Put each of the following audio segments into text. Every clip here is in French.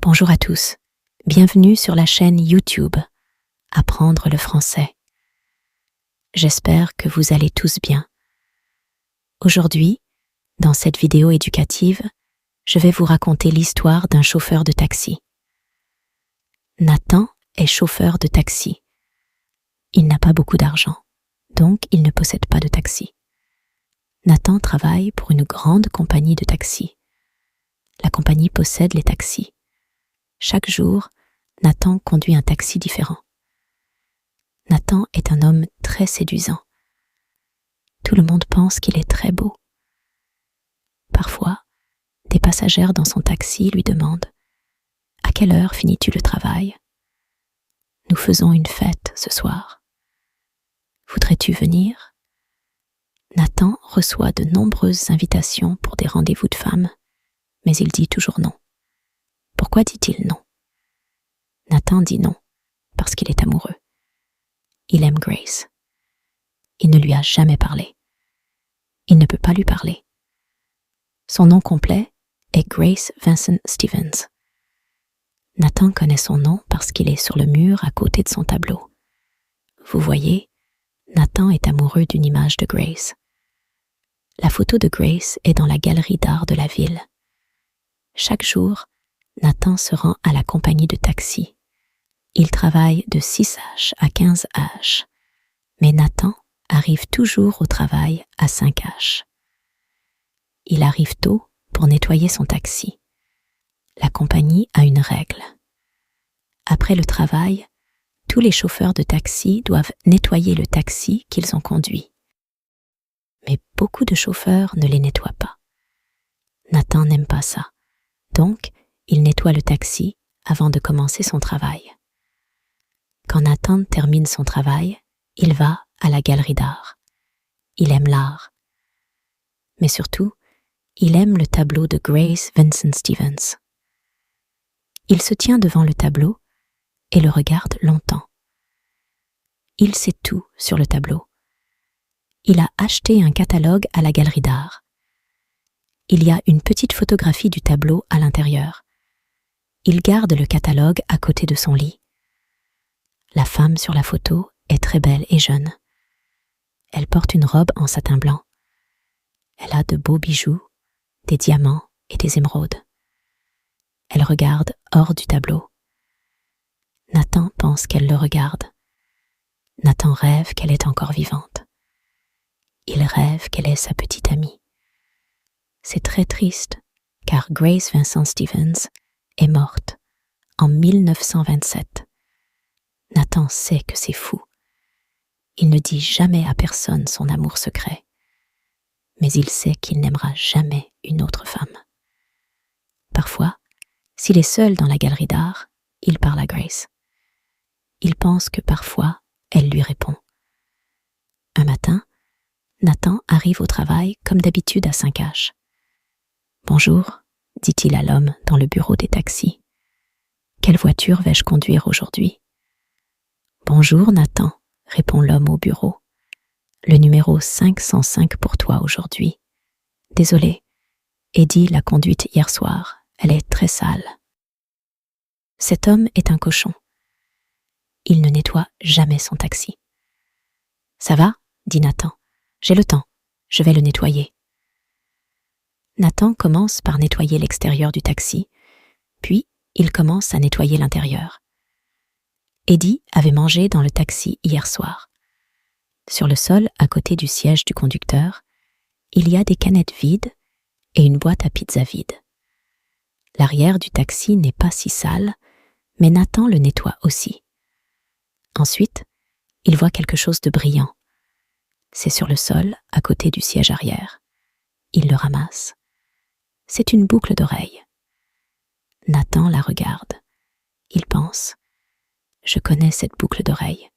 Bonjour à tous, bienvenue sur la chaîne YouTube Apprendre le français. J'espère que vous allez tous bien. Aujourd'hui, dans cette vidéo éducative, je vais vous raconter l'histoire d'un chauffeur de taxi. Nathan est chauffeur de taxi. Il n'a pas beaucoup d'argent, donc il ne possède pas de taxi. Nathan travaille pour une grande compagnie de taxi. La compagnie possède les taxis. Chaque jour, Nathan conduit un taxi différent. Nathan est un homme très séduisant. Tout le monde pense qu'il est très beau. Parfois, des passagères dans son taxi lui demandent « À quelle heure finis-tu le travail ? Nous faisons une fête ce soir. Voudrais-tu venir ?» Nathan reçoit de nombreuses invitations pour des rendez-vous de femmes, mais il dit toujours non. Pourquoi dit-il non ? Nathan dit non, parce qu'il est amoureux. Il aime Grace. Il ne lui a jamais parlé. Il ne peut pas lui parler. Son nom complet est Grace Vincent Stevens. Nathan connaît son nom parce qu'il est sur le mur à côté de son tableau. Vous voyez, Nathan est amoureux d'une image de Grace. La photo de Grace est dans la galerie d'art de la ville. Chaque jour, Nathan se rend à la compagnie de taxi. Il travaille de 6h à 15h, mais Nathan arrive toujours au travail à 5h. Il arrive tôt pour nettoyer son taxi. La compagnie a une règle. Après le travail, tous les chauffeurs de taxi doivent nettoyer le taxi qu'ils ont conduit. Mais beaucoup de chauffeurs ne les nettoient pas. Nathan n'aime pas ça, donc il nettoie le taxi avant de commencer son travail. Quand Nathan termine son travail, il va à la galerie d'art. Il aime l'art. Mais surtout, il aime le tableau de Grace Vincent Stevens. Il se tient devant le tableau et le regarde longtemps. Il sait tout sur le tableau. Il a acheté un catalogue à la galerie d'art. Il y a une petite photographie du tableau à l'intérieur. Il garde le catalogue à côté de son lit. La femme sur la photo est très belle et jeune. Elle porte une robe en satin blanc. Elle a de beaux bijoux, des diamants et des émeraudes. Elle regarde hors du tableau. Nathan pense qu'elle le regarde. Nathan rêve qu'elle est encore vivante. Il rêve qu'elle est sa petite amie. C'est très triste, car Grace Vincent Stevens est morte en 1927. Nathan sait que c'est fou. Il ne dit jamais à personne son amour secret, mais il sait qu'il n'aimera jamais une autre femme. Parfois, s'il est seul dans la galerie d'art, il parle à Grace. Il pense que parfois, elle lui répond. Un matin, Nathan arrive au travail comme d'habitude à 5h. « Bonjour », dit-il à l'homme dans le bureau des taxis. « Quelle voiture vais-je conduire aujourd'hui ?»« Bonjour Nathan », répond l'homme au bureau. « Le numéro 505 pour toi aujourd'hui. Désolé, Eddie l'a conduite hier soir, elle est très sale. » Cet homme est un cochon. Il ne nettoie jamais son taxi. « Ça va ?» dit Nathan. « J'ai le temps, je vais le nettoyer. » Nathan commence par nettoyer l'extérieur du taxi, puis il commence à nettoyer l'intérieur. Eddie avait mangé dans le taxi hier soir. Sur le sol, à côté du siège du conducteur, il y a des canettes vides et une boîte à pizza vide. L'arrière du taxi n'est pas si sale, mais Nathan le nettoie aussi. Ensuite, il voit quelque chose de brillant. C'est sur le sol, à côté du siège arrière. Il le ramasse. C'est une boucle d'oreille. Nathan la regarde. Il pense « Je connais cette boucle d'oreille.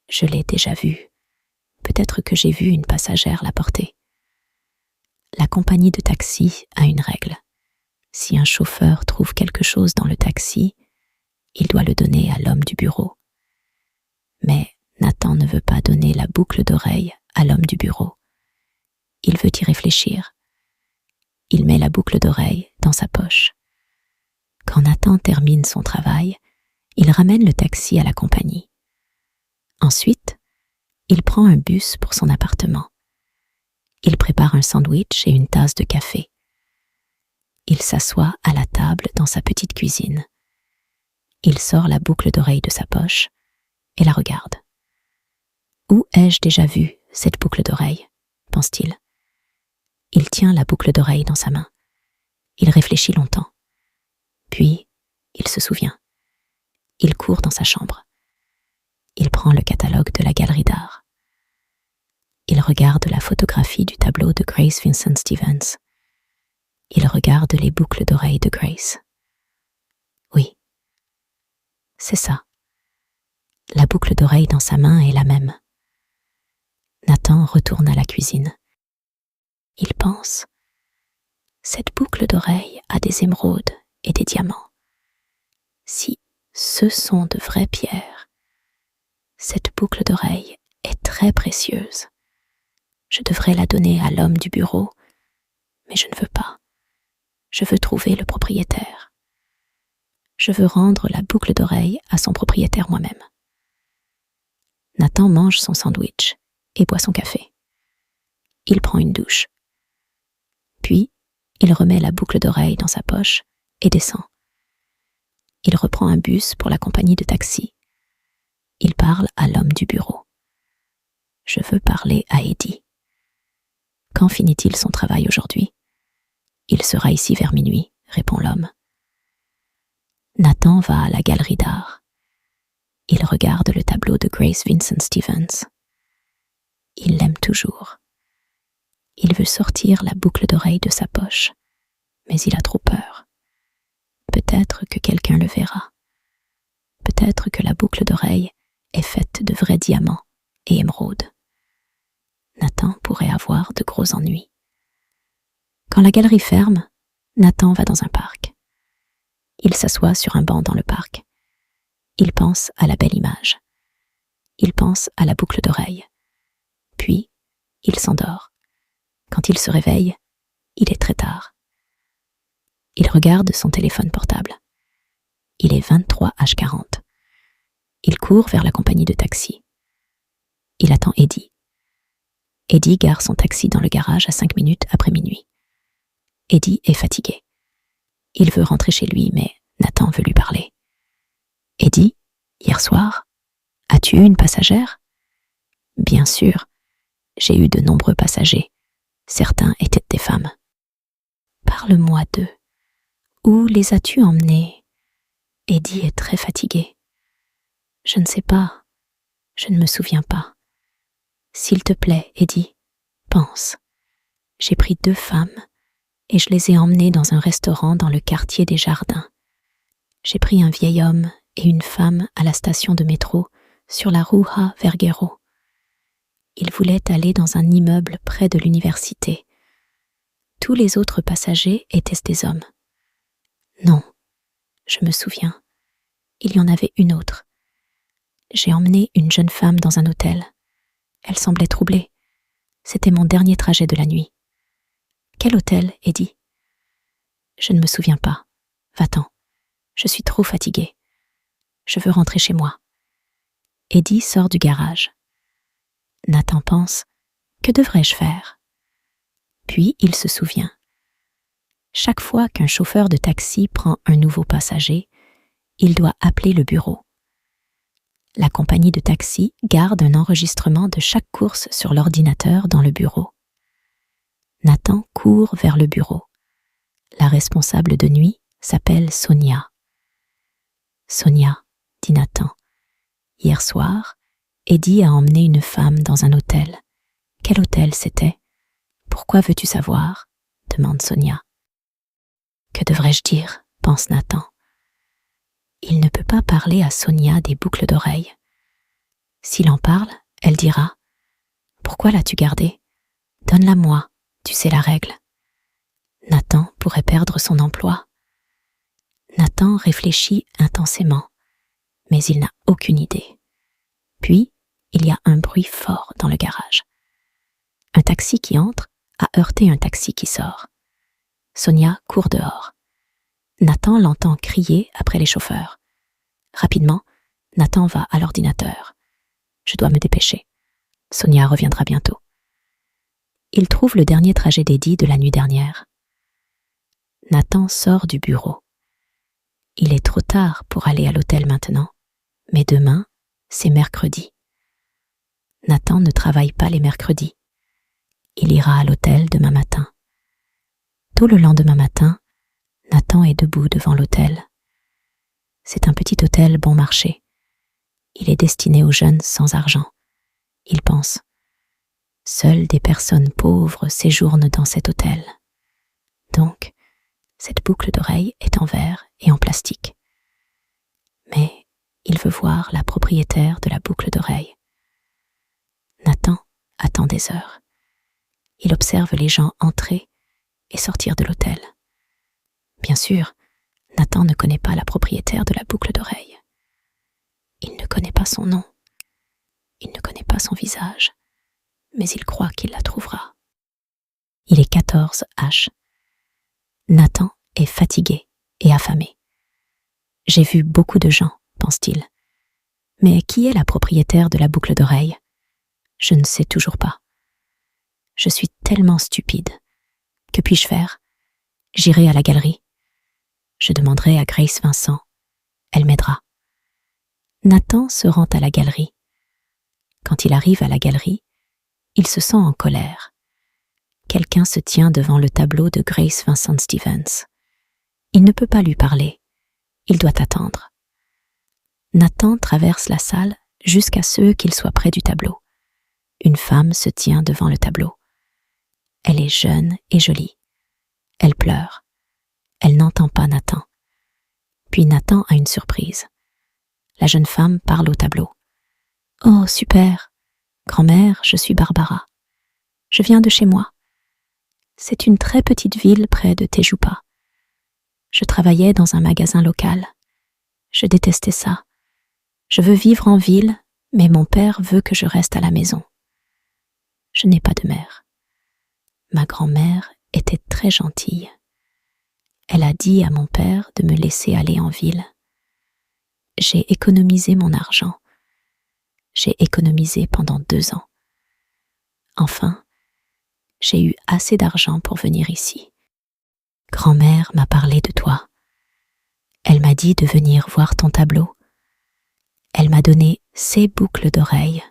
Je l'ai déjà vue. Peut-être que j'ai vu une passagère la porter. » La compagnie de taxi a une règle. Si un chauffeur trouve quelque chose dans le taxi, il doit le donner à l'homme du bureau. Mais Nathan ne veut pas donner la boucle d'oreille à l'homme du bureau. Il veut y réfléchir. Il met la boucle d'oreille dans sa poche. Quand Nathan termine son travail, il ramène le taxi à la compagnie. Ensuite, il prend un bus pour son appartement. Il prépare un sandwich et une tasse de café. Il s'assoit à la table dans sa petite cuisine. Il sort la boucle d'oreille de sa poche et la regarde. Où ai-je déjà vu cette boucle d'oreille ? Pense-t-il. Il tient la boucle d'oreille dans sa main. Il réfléchit longtemps. Puis, il se souvient. Il court dans sa chambre. Il prend le catalogue de la galerie d'art. Il regarde la photographie du tableau de Grace Vincent Stevens. Il regarde les boucles d'oreilles de Grace. Oui, c'est ça. La boucle d'oreille dans sa main est la même. Nathan retourne à la cuisine. Il pense. Cette boucle d'oreille a des émeraudes et des diamants. Si ce sont de vraies pierres, cette boucle d'oreille est très précieuse. Je devrais la donner à l'homme du bureau, mais je ne veux pas. Je veux trouver le propriétaire. Je veux rendre la boucle d'oreille à son propriétaire moi-même. Nathan mange son sandwich et boit son café. Il prend une douche. Puis, il remet la boucle d'oreille dans sa poche et descend. Il reprend un bus pour la compagnie de taxi. Il parle à l'homme du bureau. Je veux parler à Eddie. Quand finit-il son travail aujourd'hui ? Il sera ici vers minuit, répond l'homme. Nathan va à la galerie d'art. Il regarde le tableau de Grace Vincent Stevens. Il l'aime toujours. Il veut sortir la boucle d'oreille de sa poche, mais il a trop peur. Peut-être que quelqu'un le verra. Peut-être que la boucle d'oreille est faite de vrais diamants et émeraudes. Nathan pourrait avoir de gros ennuis. Quand la galerie ferme, Nathan va dans un parc. Il s'assoit sur un banc dans le parc. Il pense à la belle image. Il pense à la boucle d'oreille. Puis, il s'endort. Quand il se réveille, il est très tard. Il regarde son téléphone portable. Il est 23h40. Il court vers la compagnie de taxi. Il attend Eddie. Eddie gare son taxi dans le garage à 5 minutes après minuit. Eddie est fatigué. Il veut rentrer chez lui, mais Nathan veut lui parler. « Eddie, hier soir, as-tu eu une passagère ?»« Bien sûr, j'ai eu de nombreux passagers. Certains étaient des femmes. »« Parle-moi d'eux. Où les as-tu emmenés ?» Eddie est très fatigué. « Je ne sais pas. Je ne me souviens pas. S'il te plaît, Eddie, pense. J'ai pris 2 femmes et je les ai emmenées dans un restaurant dans le quartier des Jardins. J'ai pris un vieil homme et une femme à la station de métro sur la Rua Verguero. Ils voulaient aller dans un immeuble près de l'université. Tous les autres passagers étaient des hommes. Non, je me souviens. Il y en avait une autre. J'ai emmené une jeune femme dans un hôtel. Elle semblait troublée. C'était mon dernier trajet de la nuit. Quel hôtel, Eddie ? Je ne me souviens pas. Va-t'en. Je suis trop fatiguée. Je veux rentrer chez moi. Eddie sort du garage. Nathan pense, que devrais-je faire ? Puis il se souvient. Chaque fois qu'un chauffeur de taxi prend un nouveau passager, il doit appeler le bureau. La compagnie de taxi garde un enregistrement de chaque course sur l'ordinateur dans le bureau. Nathan court vers le bureau. La responsable de nuit s'appelle Sonia. Sonia, dit Nathan. Hier soir, Eddie a emmené une femme dans un hôtel. Quel hôtel c'était ? Pourquoi veux-tu savoir ? Demande Sonia. Que devrais-je dire ? Pense Nathan. Il ne peut pas parler à Sonia des boucles d'oreilles. S'il en parle, elle dira « Pourquoi l'as-tu gardée ? Donne-la-moi, tu sais la règle. » Nathan pourrait perdre son emploi. Nathan réfléchit intensément, mais il n'a aucune idée. Puis, il y a un bruit fort dans le garage. Un taxi qui entre a heurté un taxi qui sort. Sonia court dehors. Nathan l'entend crier après les chauffeurs. Rapidement, Nathan va à l'ordinateur. Je dois me dépêcher. Sonia reviendra bientôt. Il trouve le dernier trajet d'Eddie de la nuit dernière. Nathan sort du bureau. Il est trop tard pour aller à l'hôtel maintenant, mais demain, c'est mercredi. Nathan ne travaille pas les mercredis. Il ira à l'hôtel demain matin. Tôt le lendemain matin, Nathan est debout devant l'hôtel. C'est un petit hôtel bon marché. Il est destiné aux jeunes sans argent. Il pense. Seules des personnes pauvres séjournent dans cet hôtel. Donc, cette boucle d'oreille est en verre et en plastique. Mais il veut voir la propriétaire de la boucle d'oreille. Nathan attend des heures. Il observe les gens entrer et sortir de l'hôtel. Bien sûr, Nathan ne connaît pas la propriétaire de la boucle d'oreille. Il ne connaît pas son nom. Il ne connaît pas son visage, mais il croit qu'il la trouvera. Il est 14 H. Nathan est fatigué et affamé. J'ai vu beaucoup de gens, pense-t-il. Mais qui est la propriétaire de la boucle d'oreille? Je ne sais toujours pas. Je suis tellement stupide. Que puis-je faire? J'irai à la galerie. Je demanderai à Grace Vincent. Elle m'aidera. Nathan se rend à la galerie. Quand il arrive à la galerie, il se sent en colère. Quelqu'un se tient devant le tableau de Grace Vincent Stevens. Il ne peut pas lui parler. Il doit attendre. Nathan traverse la salle jusqu'à ce qu'il soit près du tableau. Une femme se tient devant le tableau. Elle est jeune et jolie. Elle pleure. Elle n'entend pas Nathan. Puis Nathan a une surprise. La jeune femme parle au tableau. « Oh, super! Grand-mère, je suis Barbara. Je viens de chez moi. C'est une très petite ville près de Tejupa. Je travaillais dans un magasin local. Je détestais ça. Je veux vivre en ville, mais mon père veut que je reste à la maison. Je n'ai pas de mère. Ma grand-mère était très gentille. Elle a dit à mon père de me laisser aller en ville. J'ai économisé mon argent. J'ai économisé pendant 2 ans. Enfin, j'ai eu assez d'argent pour venir ici. Grand-mère m'a parlé de toi. Elle m'a dit de venir voir ton tableau. Elle m'a donné ces boucles d'oreilles.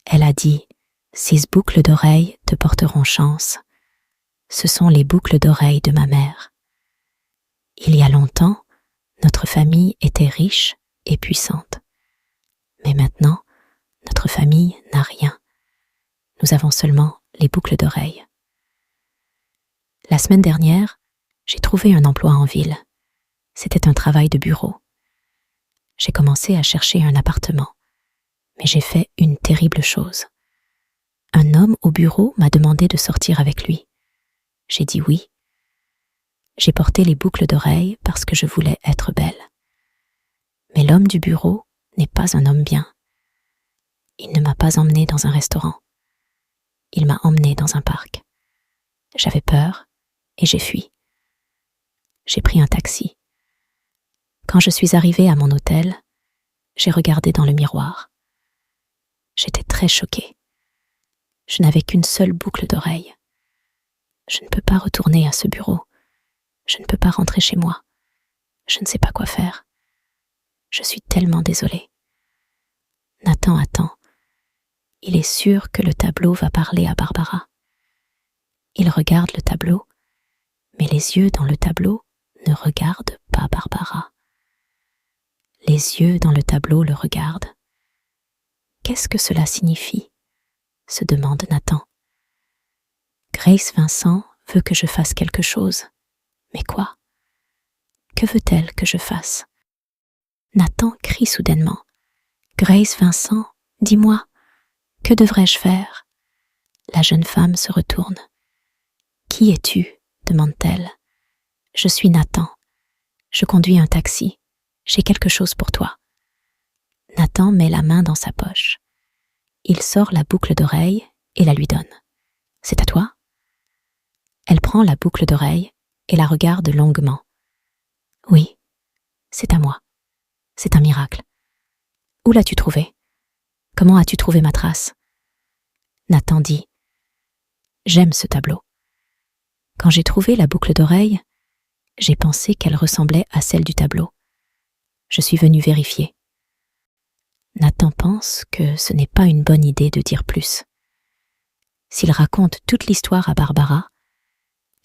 Elle a dit, 6 boucles d'oreilles te porteront chance. Ce sont les boucles d'oreilles de ma mère. Il y a longtemps, notre famille était riche et puissante. Mais maintenant, notre famille n'a rien. Nous avons seulement les boucles d'oreilles. La semaine dernière, j'ai trouvé un emploi en ville. C'était un travail de bureau. J'ai commencé à chercher un appartement, mais j'ai fait une terrible chose. Un homme au bureau m'a demandé de sortir avec lui. J'ai dit oui. J'ai porté les boucles d'oreilles parce que je voulais être belle. Mais l'homme du bureau n'est pas un homme bien. Il ne m'a pas emmenée dans un restaurant. Il m'a emmenée dans un parc. J'avais peur et j'ai fui. J'ai pris un taxi. Quand je suis arrivée à mon hôtel, j'ai regardé dans le miroir. J'étais très choquée. Je n'avais qu'une seule boucle d'oreille. Je ne peux pas retourner à ce bureau. Je ne peux pas rentrer chez moi. Je ne sais pas quoi faire. Je suis tellement désolée. Nathan attend. Il est sûr que le tableau va parler à Barbara. Il regarde le tableau, mais les yeux dans le tableau ne regardent pas Barbara. Les yeux dans le tableau le regardent. Qu'est-ce que cela signifie? Se demande Nathan. Grace Vincent veut que je fasse quelque chose. Mais quoi? Que veut-elle que je fasse? Nathan crie soudainement. Grace Vincent, dis-moi, que devrais-je faire? La jeune femme se retourne. Qui es-tu? Demande-t-elle. Je suis Nathan. Je conduis un taxi. J'ai quelque chose pour toi. Nathan met la main dans sa poche. Il sort la boucle d'oreille et la lui donne. C'est à toi? Elle prend la boucle d'oreille et la regarde longuement. Oui, c'est à moi. C'est un miracle. Où l'as-tu trouvé? Comment as-tu trouvé ma trace? Nathan dit: J'aime ce tableau. Quand j'ai trouvé la boucle d'oreille, j'ai pensé qu'elle ressemblait à celle du tableau. Je suis venu vérifier. Nathan pense que ce n'est pas une bonne idée de dire plus. S'il raconte toute l'histoire à Barbara,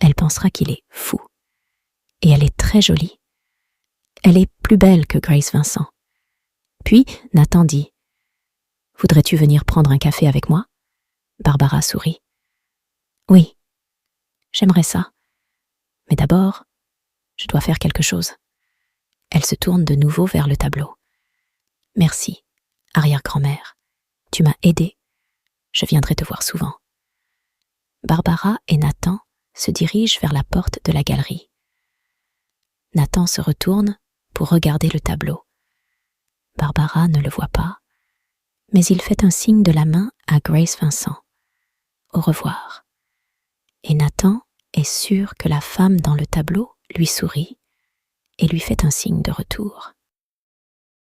elle pensera qu'il est fou. Et elle est très jolie. Elle est plus belle que Grace Vincent. Puis Nathan dit: Voudrais-tu venir prendre un café avec moi? Barbara sourit. Oui, j'aimerais ça. Mais d'abord, je dois faire quelque chose. Elle se tourne de nouveau vers le tableau. Merci, arrière-grand-mère. Tu m'as aidée. Je viendrai te voir souvent. Barbara et Nathan se dirigent vers la porte de la galerie. Nathan se retourne pour regarder le tableau. Barbara ne le voit pas, mais il fait un signe de la main à Grace Vincent. Au revoir. Et Nathan est sûr que la femme dans le tableau lui sourit et lui fait un signe de retour.